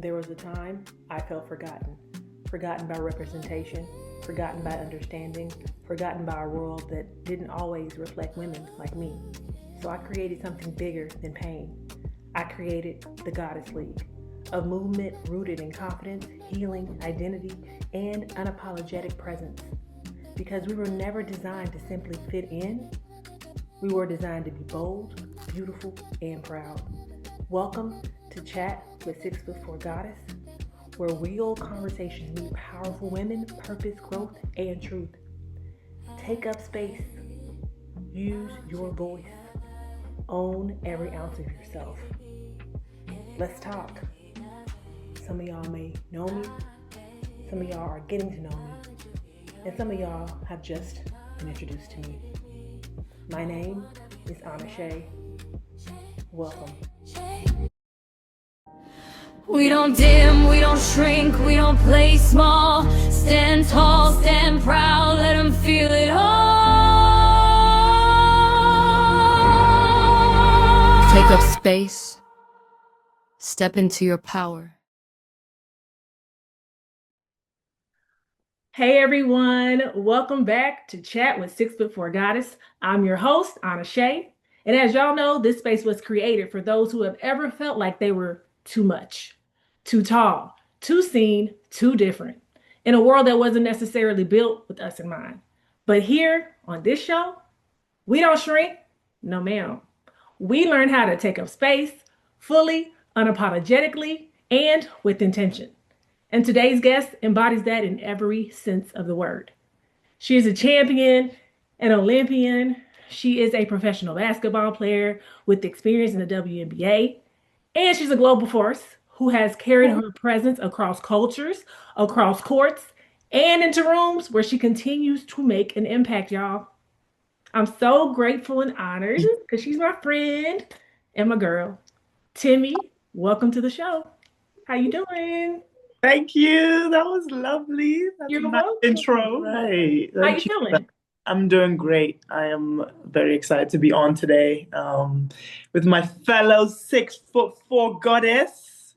There was a time I felt forgotten. Forgotten by representation, forgotten by understanding, forgotten by a world that didn't always reflect women like me. So I created something bigger than pain. I created the Goddess League, a movement rooted in confidence, healing, identity, and unapologetic presence. Because we were never designed to simply fit in, we were designed to be bold, beautiful, and proud. Welcome to Chat with 6ft4Goddess, where real conversations meet powerful women, purpose, growth, and truth. Take up space. Use your voice. Own every ounce of yourself. Let's talk. Some of y'all may know me. Some of y'all are getting to know me. And some of y'all have just been introduced to me. My name is Anna Shay. Welcome. We don't dim, we don't shrink, we don't play small. Stand tall, stand proud, let them feel it all. Take up space. Step into your power. Hey everyone, welcome back to Chat with 6ft4Goddess. I'm your host, Anna Shay. And as y'all know, this space was created for those who have ever felt like they were too much, too tall, too seen, too different, in a world that wasn't necessarily built with us in mind. But here on this show, we don't shrink, no ma'am. We learn how to take up space fully, unapologetically, and with intention. And today's guest embodies that in every sense of the word. She is a champion, an Olympian. She is a professional basketball player with experience in the WNBA. And she's a global force who has carried her presence across cultures, across courts, and into rooms where she continues to make an impact, y'all. I'm so grateful and honored because she's my friend and my girl. Temi, welcome to the show. How you doing? Thank you. That was lovely. That's You're a nice welcome. intro. Right. How you feeling? I'm doing great. I am very excited to be on today with my fellow 6'4" goddess.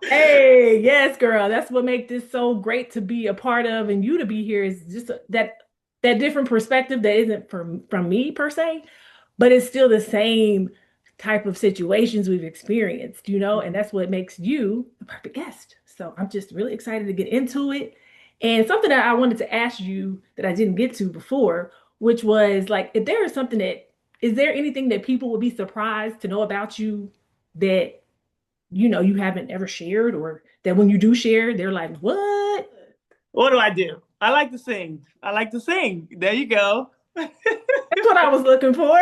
Hey, yes, girl. That's what makes this so great to be a part of, and you to be here is just that different perspective that isn't from me per se, but it's still the same type of situations we've experienced, and that's what makes you the perfect guest. So I'm just really excited to get into it. And something that I wanted to ask you that I didn't get to before, which was like, if there is something is there anything that people would be surprised to know about you that you haven't ever shared, or that when you do share, they're like, what? What do I do? I like to sing. I like to sing. There you go. That's what I was looking for.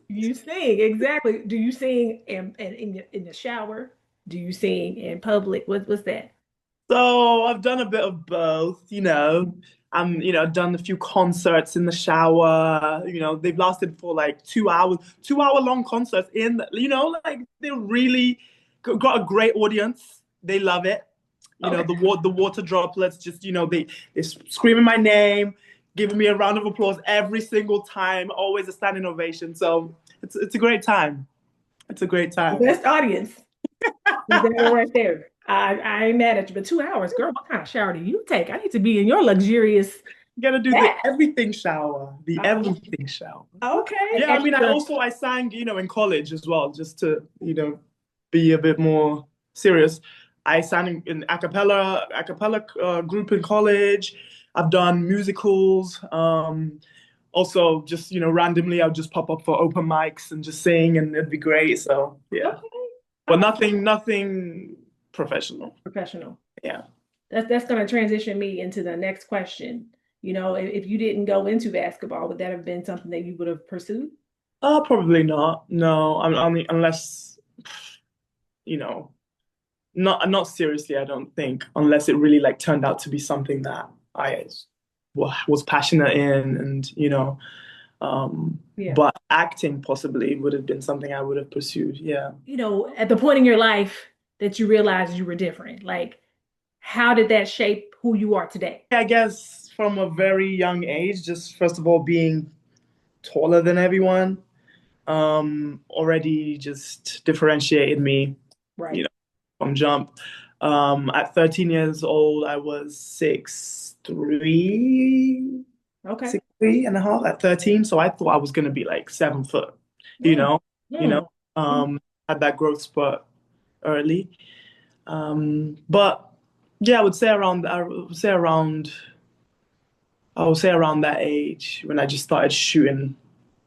You sing, exactly. Do you sing in the shower? Do you sing in public? What's that? So I've done a bit of both, done a few concerts in the shower, they've lasted for like 2 hours, 2 hour long concerts like they're really got a great audience. They love it. Okay. The water droplets just, they're screaming my name, giving me a round of applause every single time, always a standing ovation. So it's a great time. It's a great time. Best audience. That right there. I ain't mad at you, but 2 hours, girl, what kind of shower do you take? I need to be in your luxurious. You gotta do the everything shower. The everything shower. Okay. Yeah, I mean, I sang, in college as well, just to, be a bit more serious. I sang in a cappella group in college. I've done musicals. Also, just, randomly, I'll just pop up for open mics and just sing, and it'd be great. So, yeah. Okay. But nothing professional. Professional. Yeah. That's going to transition me into the next question. If you didn't go into basketball, would that have been something that you would have pursued? Probably not. No, unless, not seriously, I don't think, unless it really like turned out to be something that I was passionate in, and, Yeah. But acting possibly would have been something I would have pursued. Yeah. At the point in your life that you realized you were different, like, how did that shape who you are today? I guess from a very young age, just first of all being taller than everyone, already just differentiated me, you Right. know, from jump. At 13 years old, I was 6'3", Okay. 6'3.5" at 13. So I thought I was gonna be like 7 foot, you Mm, know, you know, mm, mm. um, had that growth spurt early. But yeah, I would say around that age when I just started shooting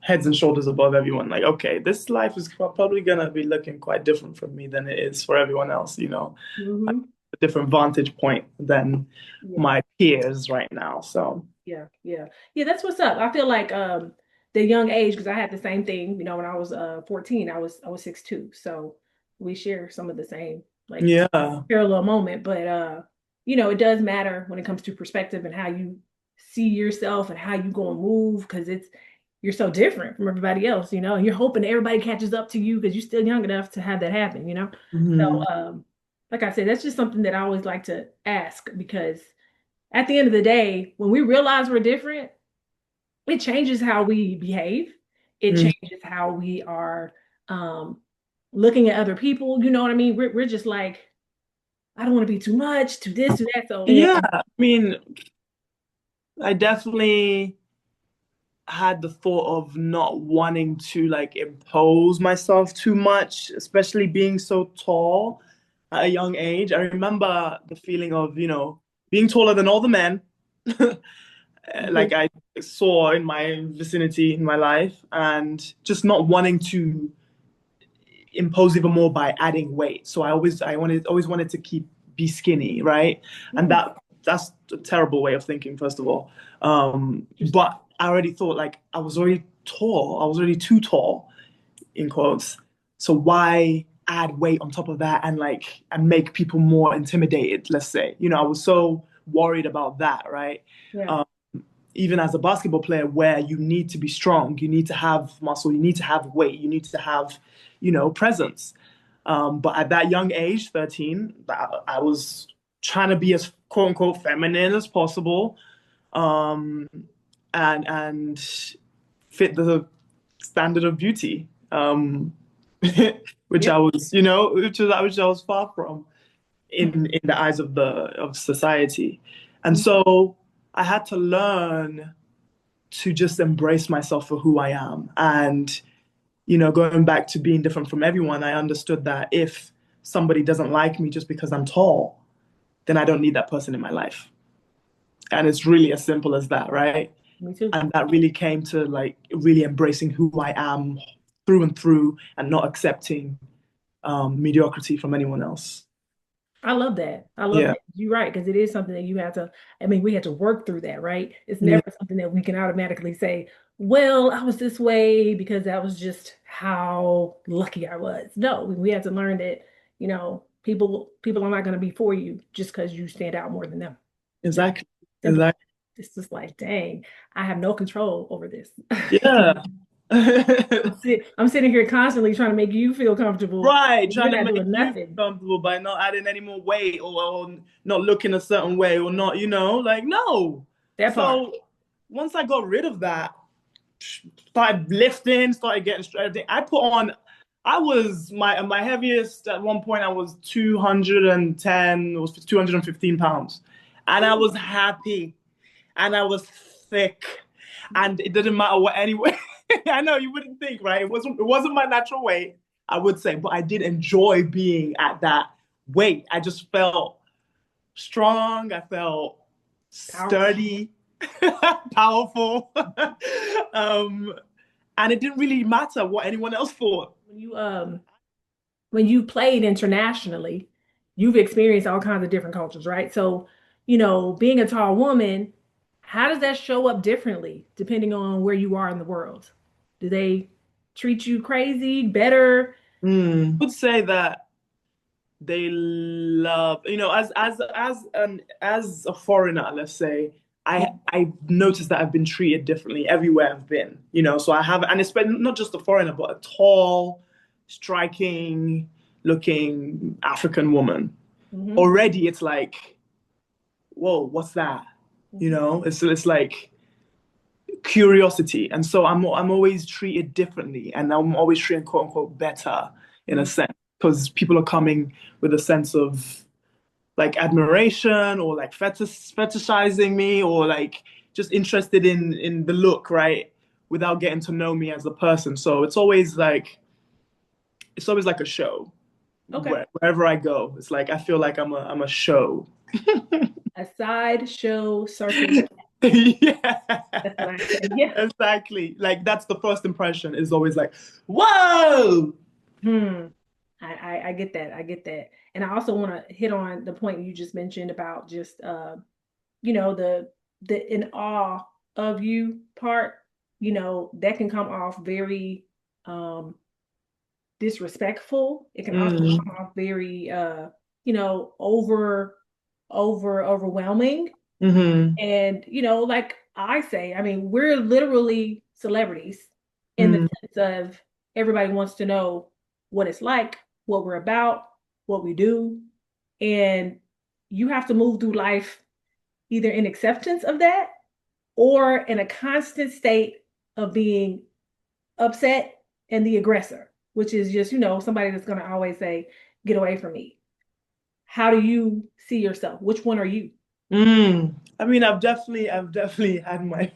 heads and shoulders above everyone. Like, okay, this life is probably gonna be looking quite different for me than it is for everyone else, Hmm. a different vantage point than Yeah. my peers right now. So Yeah, yeah. Yeah, that's what's up. I feel like the young age, because I had the same thing, when I was 14, I was 6'2". So we share some of the same like yeah. parallel moment, but it does matter when it comes to perspective and how you see yourself and how you go and move, because you're so different from everybody else, and you're hoping everybody catches up to you because you're still young enough to have that happen. So Mhm. like I said, that's just something that I always like to ask, because at the end of the day, when we realize we're different, it changes how we behave. It Mhm. changes how we are um, looking at other people. You know what I mean? We're just like, I don't want to be too much, too this, too that. So, Yeah, I mean, I definitely had the thought of not wanting to like impose myself too much, especially being so tall at a young age. I remember the feeling of, being taller than all the men, like I saw in my vicinity in my life, and just not wanting to impose even more by adding weight. So always wanted to be skinny, right? And mm, that's a terrible way of thinking, first of all. interesting. But I already thought like I was already tall. I was already too tall, in quotes. So why add weight on top of that and make people more intimidated, let's say. I was so worried about that, right? Yeah. Um, Even as a basketball player where you need to be strong, you need to have muscle, you need to have weight, you need to have, presence. But at that young age, 13, I was trying to be as quote unquote feminine as possible, um, and fit the standard of beauty, which Yep. I was, which I was far from in the eyes of society. And so I had to learn to just embrace myself for who I am. And, going back to being different from everyone, I understood that if somebody doesn't like me just because I'm tall, then I don't need that person in my life. And it's really as simple as that, right? Me too. And that really came to like really embracing who I am through and through and not accepting mediocrity from anyone else. I love that. I love Yeah. that. You're right, because it is something that you have to, we had to work through that, right? It's Yeah, never something that we can automatically say, well, I was this way because that was just how lucky I was. No, we have to learn that, people are not going to be for you just because you stand out more than them. Just exactly. simple. Exactly. It's just like, dang, I have no control over this. Yeah. I'm sitting here constantly trying to make you feel comfortable. Right, You're trying to not make doing you nothing. feel comfortable by not adding any more weight or not looking a certain way or not, like no. That part. So once I got rid of that, started lifting, started getting straight. I was my heaviest at one point. I was 210, it was 215 pounds, and I was happy, and I was thick, and it didn't matter what anyway. I know you wouldn't think, right? It wasn't my natural weight, I would say, but I did enjoy being at that weight. I just felt strong. I felt Powerful. sturdy, powerful. um, and it didn't really matter what anyone else thought. When you played internationally, you've experienced all kinds of different cultures, right? So, being a tall woman, how does that show up differently depending on where you are in the world? Do they treat you crazy, better? I would say that they love, as a foreigner, let's say, I noticed that I've been treated differently everywhere I've been. So I have, and it's been not just a foreigner, but a tall, striking looking African woman. Hmm. Already it's like, whoa, what's that? It's like curiosity, and so I'm always treated differently, and I'm always treated quote unquote better in a Mhm. sense because people are coming with a sense of like admiration or like fetishizing me or like just interested in the look, right? Without getting to know me as a person. So it's always like a show. Okay. Wherever I go, it's like I feel like I'm a show. A sideshow circus. Yeah, That's what I say. Yeah. exactly. Like that's the first impression is always like, whoa. Hmm. I get that. I get that. And I also want to hit on the point you just mentioned about just the in awe of you part, that can come off very um disrespectful. It can also Mm, come off very overwhelming. hmm And like I say, I mean, we're literally celebrities in the mm, sense of everybody wants to know what it's like, what we're about, what we do. And you have to move through life either in acceptance of that or in a constant state of being upset and the aggressor, which is just, somebody that's going to always say, get away from me. How do you see yourself? Which one are you? I mean, I've definitely had my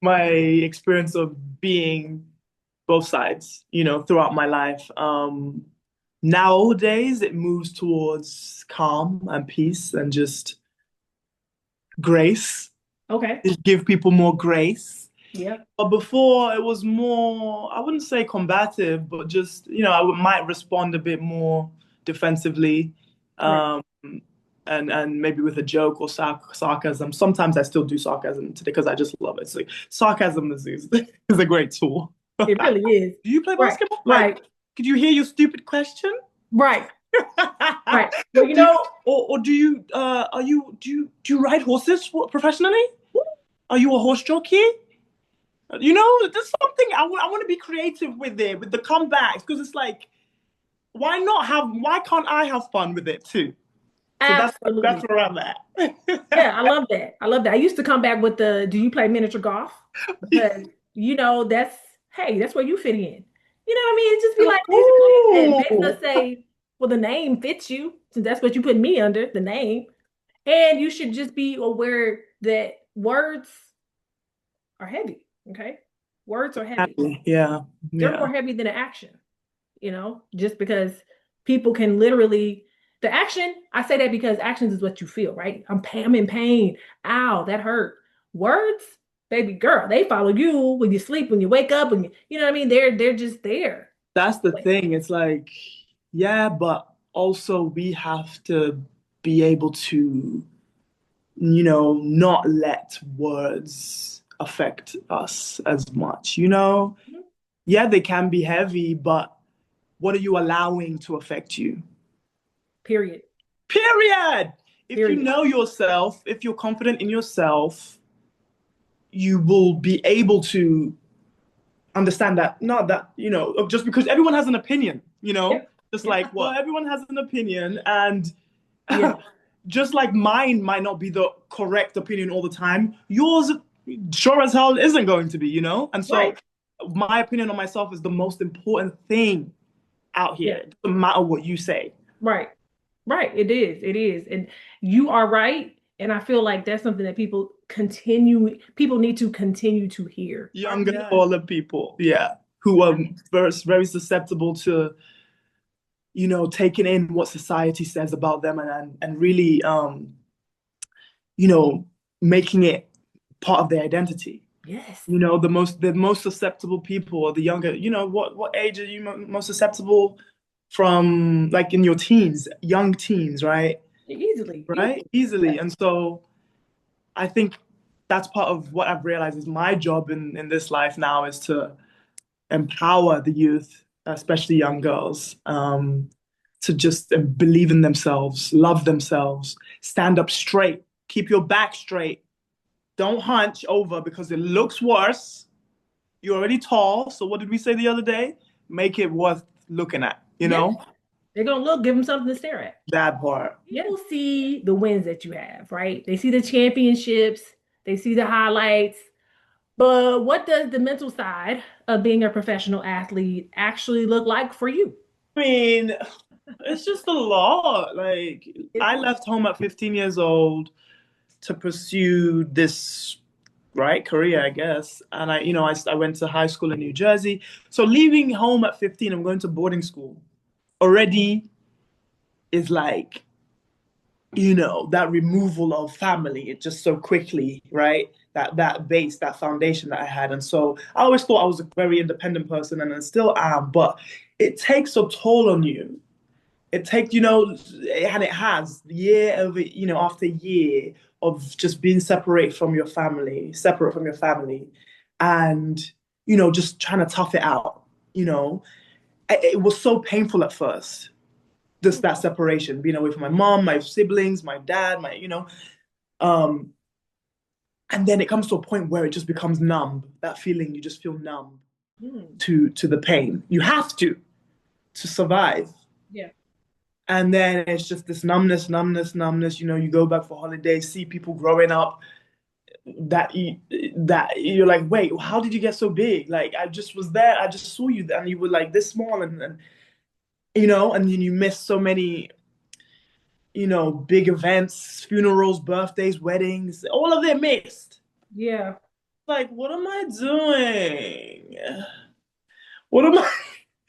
my experience of being both sides, throughout my life. Nowadays, it moves towards calm and peace and just grace. Okay. Just give people more grace. Yep. But before, it was more, I wouldn't say combative, but just, might respond a bit more defensively. Right. Um, and maybe with a joke or sarcasm. Sometimes I still do sarcasm today because I just love it. So sarcasm is a great tool. Do It really is. you play Right. basketball? Like, Right. could you hear your stupid question? Right. Right. Well, Or do you do you ride horses professionally? Are you a horse jockey? There's something I want to be creative with it, with the comebacks, because it's like, why can't I have fun with it too? So that's absolutely. where I'm at. Yeah, I love that. I love that. I used to come back with do you play miniature golf? Because, that's where you fit in. You know what I mean? It just be like these things that makes Ooh, us say, well, the name fits you, since that's what you put me under, the name. And you should just be aware that words are heavy. Okay. Words are heavy. yeah, They're yeah. more heavy than an action, just because people can literally the action, I say that because actions is what you feel, right? I'm in pain. Ow, that hurt. Words, baby girl, they follow you when you sleep, when you wake up, when you know what I mean? They're just there. That's the thing. It's like, yeah, but also we have to be able to, not let words affect us as much, Yeah, they can be heavy, but what are you allowing to affect you? Period. Period. If you Period. know yourself, if you're confident in yourself, you will be able to understand that, not that, just because everyone has an opinion, Yeah. just Yeah. like, well, everyone has an opinion, and Yeah. just like mine might not be the correct opinion all the time, yours sure as hell isn't going to be, And so Right. my opinion on myself is the most important thing out here. Yeah. It doesn't matter what you say. Right. Right. It is. It is. And you are right. And I feel like that's something that people need to continue to hear. Younger taller people, yeah, who are very, very susceptible to, taking in what society says about them and really, you know, making it part of their identity. Yes. The most susceptible people are the younger. What age are you most susceptible from? Like in your teens, young teens, right? Easily. Right, Easily. easily. Yes. And so I think that's part of what I've realized is my job in this life now is to empower the youth, especially young girls, to just believe in themselves, love themselves, stand up straight, keep your back straight. Don't hunch over because it looks worse. You're already tall. So what did we say the other day? Make it worth looking at, Yeah. They're gonna give them something to stare at. That part. People see the wins that you have, right? They see the championships, they see the highlights, But what does the mental side of being a professional athlete actually look like for you? I mean, it's just a lot. Like, It, I left home at 15 years old to pursue this right career, I guess. And I went to high school in New Jersey. So leaving home at 15, I'm going to boarding school already is like, that removal of family, it just so quickly, right? That base, that foundation that I had. And so I always thought I was a very independent person and I still am, but it takes a toll on you. It takes, and it has year over, after year of just being separate from your family, and, just trying to tough it out. It was so painful at first, just that separation, being away from my mom, my siblings, my dad, um, and then it comes to a point where it just becomes numb. That feeling, you just feel numb mm, to the pain. You have to survive. yeah, And then it's just this numbness, numbness, numbness. You go back for holidays, see people growing up that you're like, wait, how did you get so big? Like, I just was there, I just saw you, and you were like this small, and then you miss so many, big events, funerals, birthdays, weddings, all of them missed. yeah, Like, what am I doing? What am I,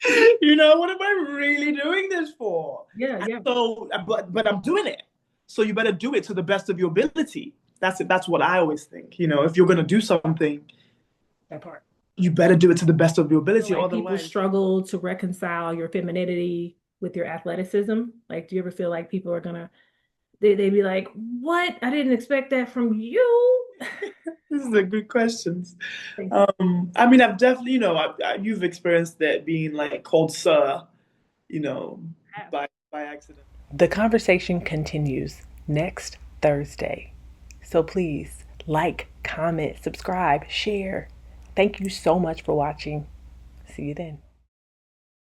what am I really doing this for? yeah, And yeah, so, but I'm doing it. So you better do it to the best of your ability. That's it. That's what I always think. If you're gonna do something, that part. you better do it to the best of your Feel ability. like people Otherwise, struggle to reconcile your femininity with your athleticism? Like, do you ever feel like people are gonna they be like, "What? I didn't expect that from you." this is a good question. Thank you. I mean, I've definitely, you've experienced that being like called sir, you know, by accident. The conversation continues next Thursday. So please like, comment, subscribe, share. Thank you so much for watching. See you then.